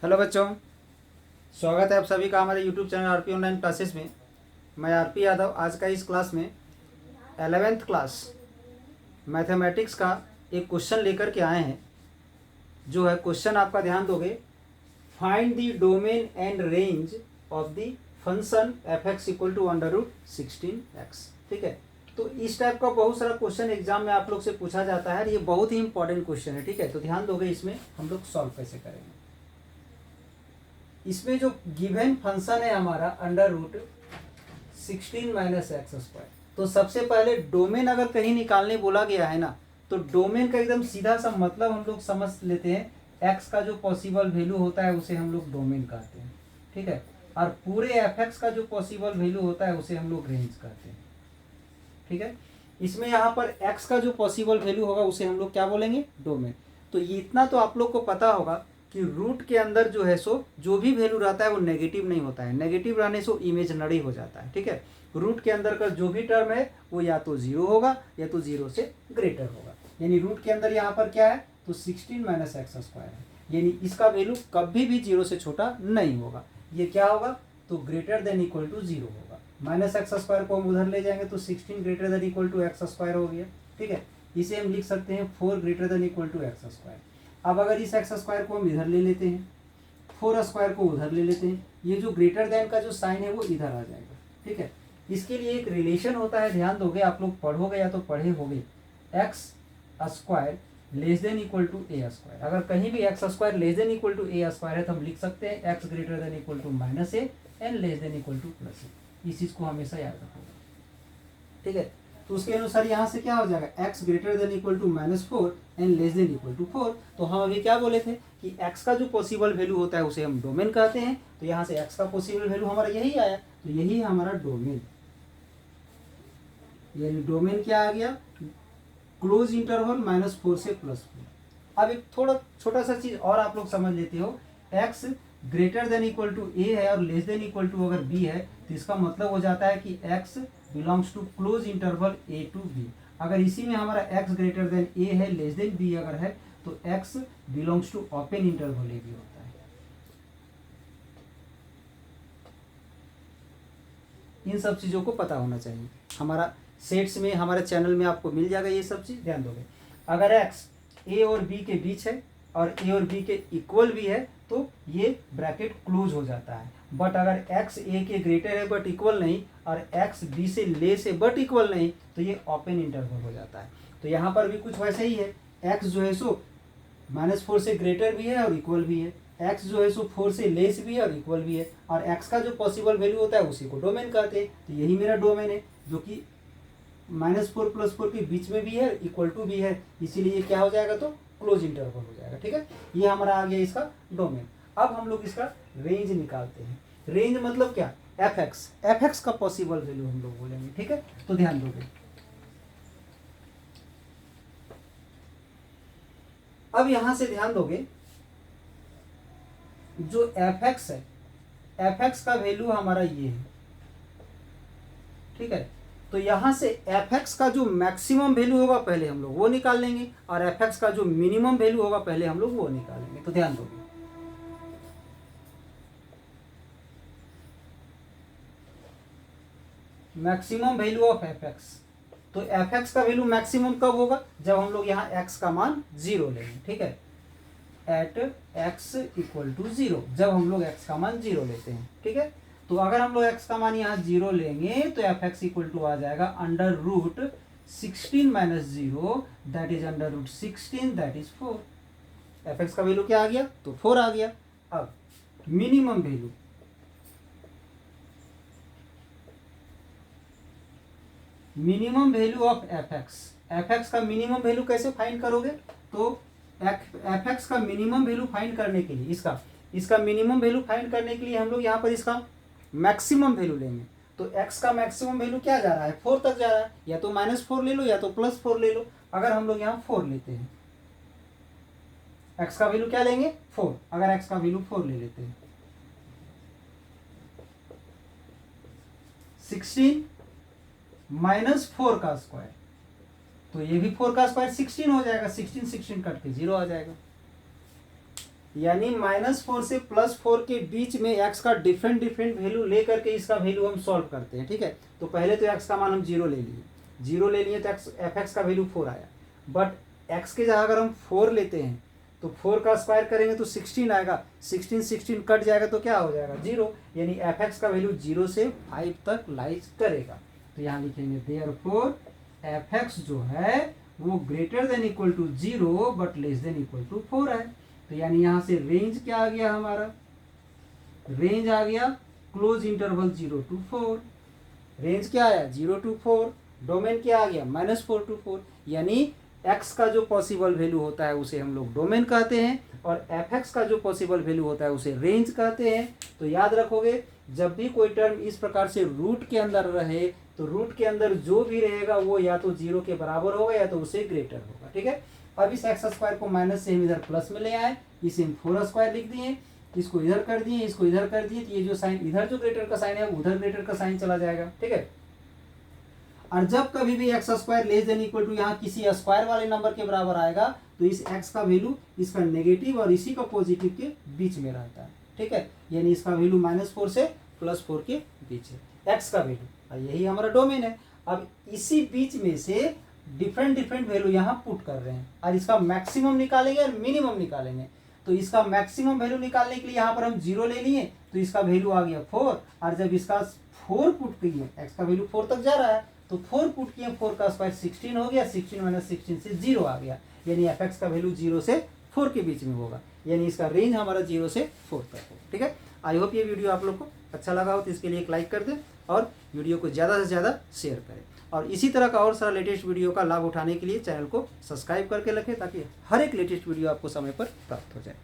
Hello बच्चों, स्वागत है आप सभी का हमारे YouTube channel RP online classes में। मैं आरपी यादव आज का इस क्लास में 11th क्लास मैथमेटिक्स का एक क्वेश्चन लेकर के आए हैं। जो है क्वेश्चन आपका ध्यान दोगे, find the domain and range of the function f x equal to √16x। ठीक है, तो इस टाइप का बहुत सारा क्वेश्चन एग्जाम में आप लोग से पूछा जाता है। ये बहुत ही इंपॉर्टेंट क्वेश्चन है। ठीक है, तो ध्यान दोगे इसमें हम लोग सॉल्व कैसे करेंगे। इसमें जो गिवन फंक्शन है हमारा √16 - x²। तो सबसे पहले डोमेन अगर कहीं निकालने बोला गया है ना, तो डोमेन का एकदम सीधा सा मतलब हम लोग समझ लेते हैं। x का जो पॉसिबल वैल्यू होता है उसे हम लोग डोमेन कहते हैं। ठीक है, और पूरे एफ एक्स का जो पॉसिबल वैल्यू होता है उसे हम लोग रेंज कहते हैं। ठीक है, इसमें यहाँ पर x का जो पॉसिबल वैल्यू होगा उसे हम लोग क्या बोलेंगे, डोमेन। तो ये इतना तो आप लोग को पता होगा कि रूट के अंदर जो है सो जो भी वैल्यू रहता है वो नेगेटिव नहीं होता है। नेगेटिव रहने से इमेजिनरी हो जाता है। ठीक है, रूट के अंदर का जो भी टर्म है वो या तो जीरो होगा या तो जीरो से ग्रेटर होगा। यानी रूट के अंदर यहाँ पर क्या है, तो 16 - x² है। यानी इसका वैल्यू कभी भी जीरो से छोटा नहीं होगा। ये क्या होगा, तो greater than equal to zero होगा। -x² को हम उधर ले जाएंगे तो 16 greater than equal to x² हो गया। ठीक है, इसे हम लिख सकते हैं 4 greater than equal to x²। अब अगर इस x² को हम इधर ले लेते हैं, 4² को उधर ले लेते हैं, ये जो ग्रेटर देन का जो साइन है वो इधर आ जाएगा। ठीक है, इसके लिए एक रिलेशन होता है, ध्यान दोगे, आप लोग पढ़ोगे या तो पढ़े होगे, x² less than equal to a²। अगर कहीं भी x² less than equal to a² है तो हम लिख सकते हैं x greater than equal to -a and less than equal to +a। इस चीज को हमेशा याद रखोगे। ठीक है, तो उसके अनुसार यहाँ से क्या हो जाएगा, x greater than equal to -4 and less than equal to 4। तो हम अभी क्या बोले थे कि x का जो पॉसिबल वैल्यू होता है उसे हम डोमेन कहते हैं। तो यहाँ से x का पॉसिबल वैल्यू हमारा यही आया, तो यही है हमारा डोमेन। यानी डोमेन क्या आ गया, क्लोज इंटरवल -4 से +4। अब एक थोड़ा छोटा सा चीज और आप लोग समझ लेते हो, x greater than equal to a है और लेस देन इक्वल टू अगर b है, तो इसका मतलब हो जाता है कि x belongs to close interval a to b। अगर इसी में हमारा x ग्रेटर देन a है, लेस देन b अगर है, तो x belongs to open interval a भी होता है। इन सब चीजों को पता होना चाहिए। हमारा सेट्स में, हमारे चैनल में आपको मिल जाएगा ये सब चीज, ध्यान दोगे। अगर x a और b के बीच है और a और b के इक्वल भी है तो ये ब्रैकेट क्लोज हो जाता है। बट अगर x a के ग्रेटर है बट इक्वल नहीं और x b से लेस है बट इक्वल नहीं, तो ये ओपन इंटरवल हो जाता है। तो यहाँ पर भी कुछ वैसे ही है, x जो है सो -4 से ग्रेटर भी है और इक्वल भी है, x जो है सो 4 से लेस भी है और इक्वल भी है, और x का जो पॉसिबल वैल्यू होता है उसी को डोमेन कहते हैं। तो यही मेरा डोमेन है, जो कि -4 + 4 के बीच में भी है, इक्वल टू भी है, इसीलिए ये क्या हो जाएगा, तो क्लोज इंटरवल हो जाएगा। ठीक है, ये हमारा आ गया इसका डोमेन। अब हम लोग इसका रेंज निकालते हैं। रेंज मतलब क्या, एफ एक्स का पॉसिबल वैल्यू हम लोग बोलेंगे। ठीक है, तो ध्यान दोगे। अब यहां से ध्यान दोगे, जो एफ एक्स है, एफ एक्स का वैल्यू हमारा ये है। ठीक है, तो यहां से एफ एक्स का जो मैक्सिमम वैल्यू होगा पहले हम लोग वो निकाल लेंगे, और एफ एक्स का जो मिनिमम वैल्यू होगा पहले हम लोग वो निकालेंगे। तो ध्यान दोगे, maximum value of F x. तो एफ एक्स का वैल्यू मैक्सिमम कब होगा, जब हम लोग यहाँ एक्स का मान 0 लेंगे। ठीक है, एट एक्स इक्वल टू 0, जब हम लोग एक्स का मान 0 लेते हैं। ठीक है, तो अगर हम लोग x का मान यहाँ 0 लेंगे तो एफ एक्स इक्वल टू आ जाएगा √16 - 0 that is √16 that is 4। F x का वैल्यू क्या आ गया, तो 4 आ गया। अब minimum value, minimum value of F x. F x का मिनिमम वैल्यू कैसे फाइंड करोगे, तो एफ एक्स का मिनिमम वैल्यू फाइंड करने के लिए, इसका मिनिमम वैल्यू फाइंड करने के लिए हम लोग यहाँ पर इसका मैक्सिमम वैल्यू लेंगे। तो x का मैक्सिमम वैल्यू क्या जा रहा है, 4 तक जा रहा है। या तो -4 ले लो या तो +4 ले लो। अगर हम लोग यहाँ 4 लेते हैं, x का वैल्यू क्या लेंगे, 4। अगर x का वैल्यू 4 ले लेते हैं, 16 - 4 का स्क्वायर, तो ये भी 4 का स्क्वायर 16 हो जाएगा। 16 कट के 0 आ जाएगा। यानी -4 से +4 के बीच में x का डिफरेंट डिफरेंट वैल्यू ले करके इसका वैल्यू हम सॉल्व करते हैं। ठीक है, तो पहले तो x का मान हम 0 ले लिए, 0 ले लिए तो f(x) का वैल्यू 4 आया। बट x के जगह अगर हम 4 लेते हैं तो 4 का स्क्वायर करेंगे तो 16 आएगा, 16 कट जाएगा तो क्या हो जाएगा 0, यानी f(x) का वैल्यू 0 से 5 तक लाइज करेगा। तो यहाँ लिखेंगे देयरफॉर f(x) जो है वो greater than equal to 0 but less than equal to 4 है। तो यानी यहाँ से रेंज क्या आ गया हमारा, रेंज आ गया क्लोज इंटरवल 0 to 4। रेंज क्या आया 0 to 4, डोमेन क्या आ गया -4 to 4, यानी x का जो पॉसिबल वैल्यू होता है उसे हम लोग डोमेन कहते हैं और f(x) का जो पॉसिबल वैल्यू होता है उसे रेंज कहते हैं। तो याद रखोगे जब भी कोई टर्म इस प्रकार से रूट के अंदर रहे तो रूट के अंदर जो भी रहेगा वो या तो 0 के बराबर होगा या तो उससे ग्रेटर होगा। ठीक है, अब इस x² को माइनस से हम इधर प्लस में ले आए, इसे हम 4² लिख दिए, इसको इधर कर दिए, इसको इधर कर दिए, तो ये जो साइन इधर जो ग्रेटर का साइन है उधर ग्रेटर का साइन चला जाएगा। ठीक है, और जब कभी भी x² less than equal to यहाँ किसी स्क्वायर वाले नंबर के बराबर आएगा तो इस x का वैल्यू इसका नेगेटिव और इसी का पॉजिटिव के बीच में रहता है। ठीक है, यानी इसका वैल्यू -4 से +4 के बीच है x का वैल्यू, और यही हमारा डोमेन है। अब इसी बीच में से डिफरेंट डिफरेंट वैल्यू यहाँ पुट कर रहे हैं और इसका मैक्सिमम निकालेंगे और मिनिमम निकालेंगे। तो इसका मैक्सिमम वैल्यू निकालने के लिए यहाँ पर हम 0 ले लिए तो इसका वैल्यू आ गया 4, और जब इसका 4 पुट किए, x का वैल्यू 4 तक जा रहा है तो 4 पुट किए, 4 का स्क्वायर 16 हो गया, 16 - 16 से 0 आ गया, यानी f(x) का वैल्यू 0 से 4 के बीच में होगा, यानी इसका रेंज हमारा 0 से 4 तक होगा। ठीक है, आई होप ये वीडियो आप लोग को अच्छा लगा हो तो इसके लिए एक लाइक कर दें और वीडियो को ज़्यादा से ज़्यादा शेयर करें, और इसी तरह का और सारा लेटेस्ट वीडियो का लाभ उठाने के लिए चैनल को सब्सक्राइब करके रखें ताकि हर एक लेटेस्ट वीडियो आपको समय पर प्राप्त हो जाए।